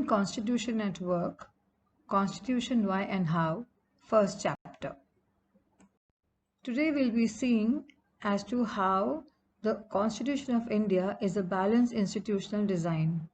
Indian Constitution at Work, Constitution Why and How, first chapter. Today we'll be seeing as to how the Constitution of India is a balanced institutional design.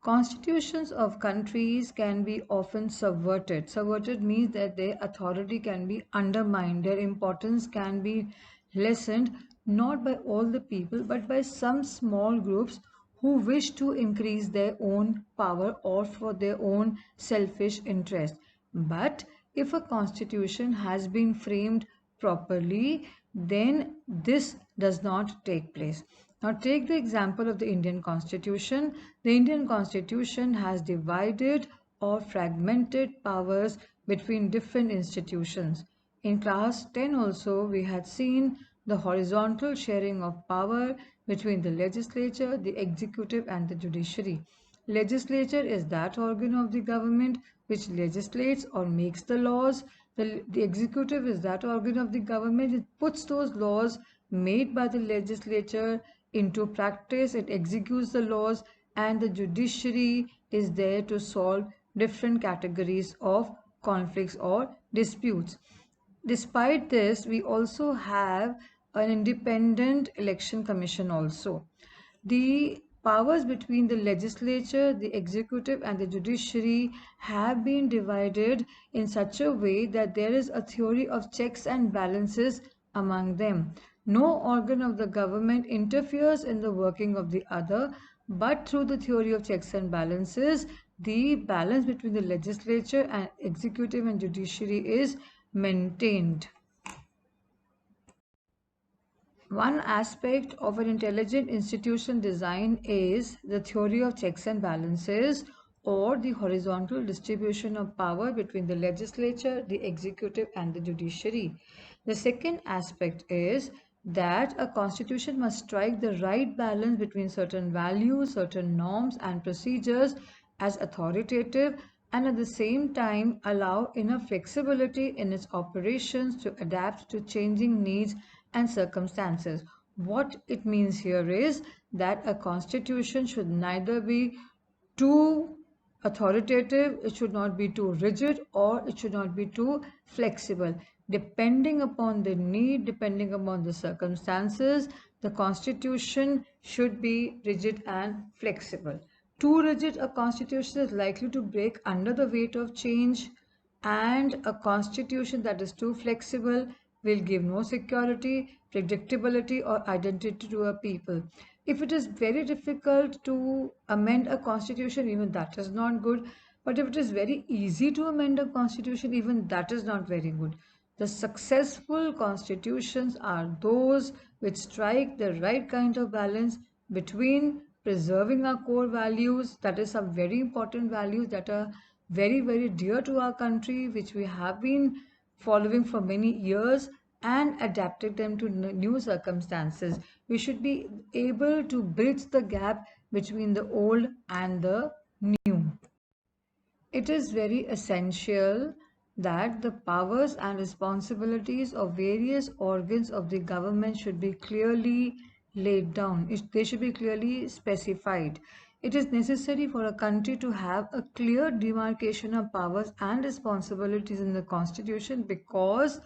Constitutions of countries can be often subverted. Subverted means that their authority can be undermined, their importance can be lessened not by all the people but by some small groups who wish to increase their own power or for their own selfish interest. But if a constitution has been framed properly, then this does not take place. Now take the example of the Indian Constitution. The Indian Constitution has divided or fragmented powers between different institutions. In class 10 also we had seen the horizontal sharing of power between the legislature, the executive and the judiciary. Legislature is that organ of the government which legislates or makes the laws. The executive is that organ of the government which puts those laws made by the legislature into practice, it executes the laws, and the judiciary is there to solve different categories of conflicts or disputes. Despite this, we also have an independent election commission also. The powers between the legislature, the executive and the judiciary have been divided in such a way that there is a theory of checks and balances among them. No organ of the government interferes in the working of the other, but through the theory of checks and balances, the balance between the legislature and executive and judiciary is maintained. One aspect of an intelligent institution design is the theory of checks and balances, or the horizontal distribution of power between the legislature, the executive and the judiciary. The second aspect is that a constitution must strike the right balance between certain values, certain norms and procedures as authoritative, and at the same time allow enough flexibility in its operations to adapt to changing needs and circumstances. What it means here is that a constitution should neither be too authoritative, it should not be too rigid, or it should not be too flexible. Depending upon the need, depending upon the circumstances, the constitution should be rigid and flexible. Too rigid a constitution is likely to break under the weight of change, and a constitution that is too flexible will give no security, predictability or identity to a people. If it is very difficult to amend a constitution, even that is not good. But if it is very easy to amend a constitution, even that is not very good. The successful constitutions are those which strike the right kind of balance between preserving our core values, that is some very important values that are very, very dear to our country, which we have been following for many years, and adapted them to new circumstances. We should be able to bridge the gap between the old and the new. It is very essential that the powers and responsibilities of various organs of the government should be clearly laid down. They should be clearly specified. It is necessary for a country to have a clear demarcation of powers and responsibilities in the constitution, because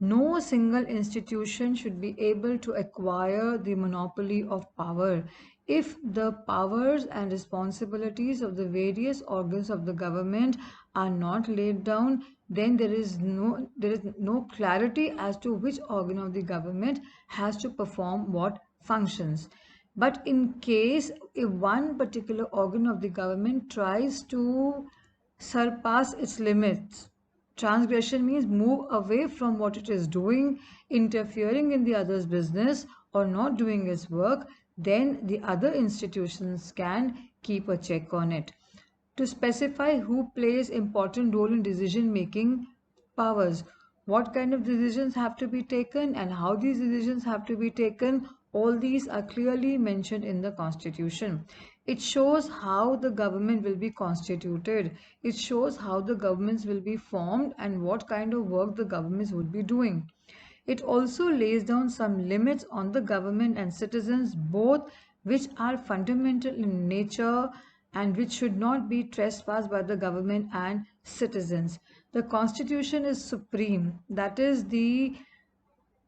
no single institution should be able to acquire the monopoly of power. If the powers and responsibilities of the various organs of the government are not laid down, then there is no clarity as to which organ of the government has to perform what functions. But in case if one particular organ of the government tries to surpass its limits, transgression means move away from what it is doing, interfering in the other's business or not doing its work, then the other institutions can keep a check on it. To specify who plays important role in decision making powers, what kind of decisions have to be taken and how these decisions have to be taken, all these are clearly mentioned in the constitution. It shows how the government will be constituted. It shows how the governments will be formed and what kind of work the governments would be doing. It also lays down some limits on the government and citizens, both which are fundamental in nature and which should not be trespassed by the government and citizens. The constitution is supreme. That is the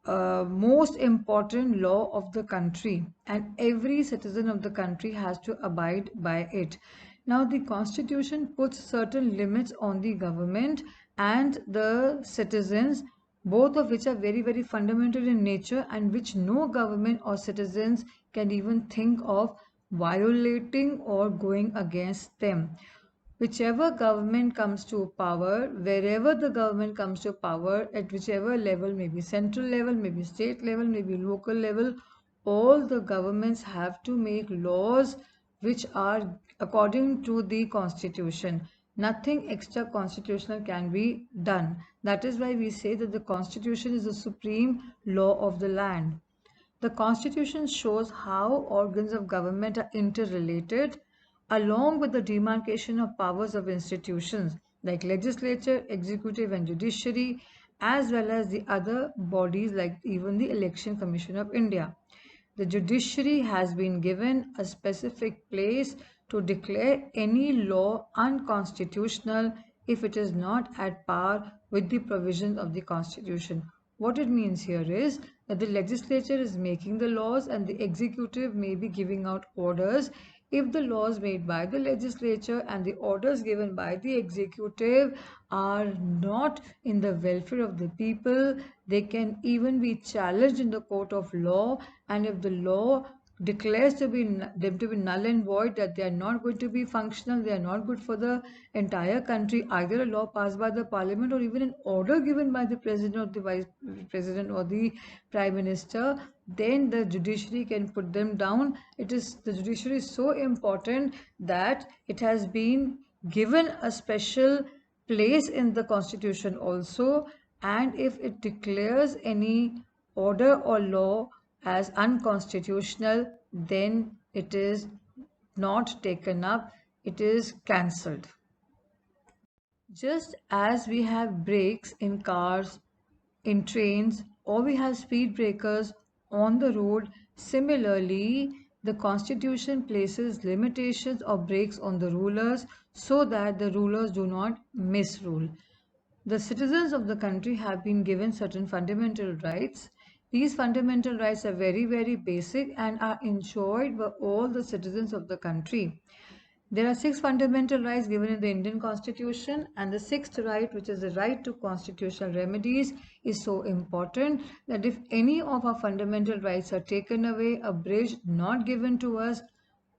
most important law of the country, and every citizen of the country has to abide by it. Now, the constitution puts certain limits on the government and the citizens, both of which are very, very fundamental in nature, and which no government or citizens can even think of violating or going against them. Whichever government comes to power, wherever the government comes to power, at whichever level, maybe central level, maybe state level, maybe local level, all the governments have to make laws which are according to the constitution. Nothing extra constitutional can be done. That is why we say that the constitution is the supreme law of the land. The Constitution shows how organs of government are interrelated, along with the demarcation of powers of institutions like legislature, executive, and judiciary, as well as the other bodies like even the Election Commission of India. The judiciary has been given a specific place to declare any law unconstitutional if it is not at par with the provisions of the Constitution. What it means here is that the legislature is making the laws and the executive may be giving out orders. If the laws made by the legislature and the orders given by the executive are not in the welfare of the people, they can even be challenged in the court of law. And if the law declares them to be null and void, that they are not going to be functional, they are not good for the entire country, either a law passed by the parliament or even an order given by the president or the vice president or the prime minister, then the judiciary can put them down. The judiciary is so important that it has been given a special place in the constitution also, and if it declares any order or law as unconstitutional, then it is not taken up, it is cancelled. Just as we have brakes in cars, in trains, or we have speed breakers on the road, similarly, the Constitution places limitations or brakes on the rulers so that the rulers do not misrule. The citizens of the country have been given certain fundamental rights. These fundamental rights are very, very basic and are enjoyed by all the citizens of the country. There are 6 fundamental rights given in the Indian Constitution, and the sixth right, which is the right to constitutional remedies, is so important that if any of our fundamental rights are taken away, abridged, not given to us,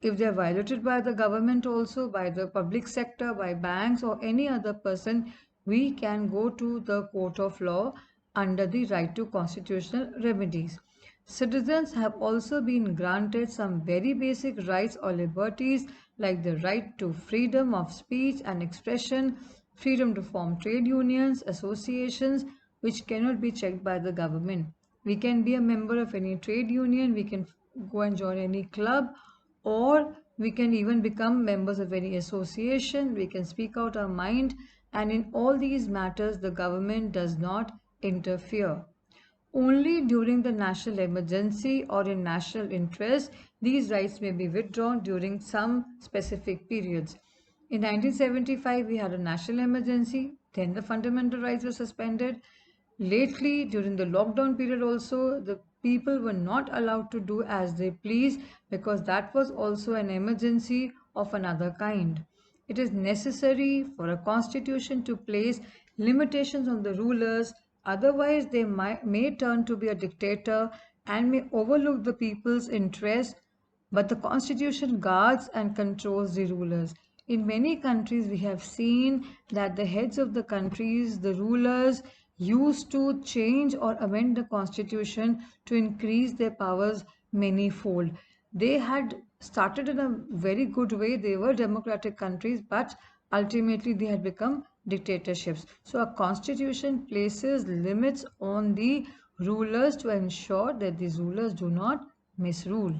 if they are violated by the government also, by the public sector, by banks or any other person, we can go to the court of law under the right to constitutional remedies. Citizens have also been granted some very basic rights or liberties like the right to freedom of speech and expression, freedom to form trade unions, associations, which cannot be checked by the government. We can be a member of any trade union, we can go and join any club, or we can even become members of any association, we can speak out our mind, and in all these matters, the government does not interfere. Only during the national emergency or in national interest, these rights may be withdrawn during some specific periods. In 1975, we had a national emergency, then the fundamental rights were suspended. Lately, during the lockdown period also, the people were not allowed to do as they please because that was also an emergency of another kind. It is necessary for a constitution to place limitations on the rulers, otherwise they may turn to be a dictator and may overlook the people's interest, but the constitution guards and controls the rulers. In many countries, we have seen that the heads of the countries, the rulers, used to change or amend the constitution to increase their powers manyfold. They had started in a very good way. They were democratic countries, but ultimately they had become dictatorships. So a constitution places limits on the rulers to ensure that these rulers do not misrule.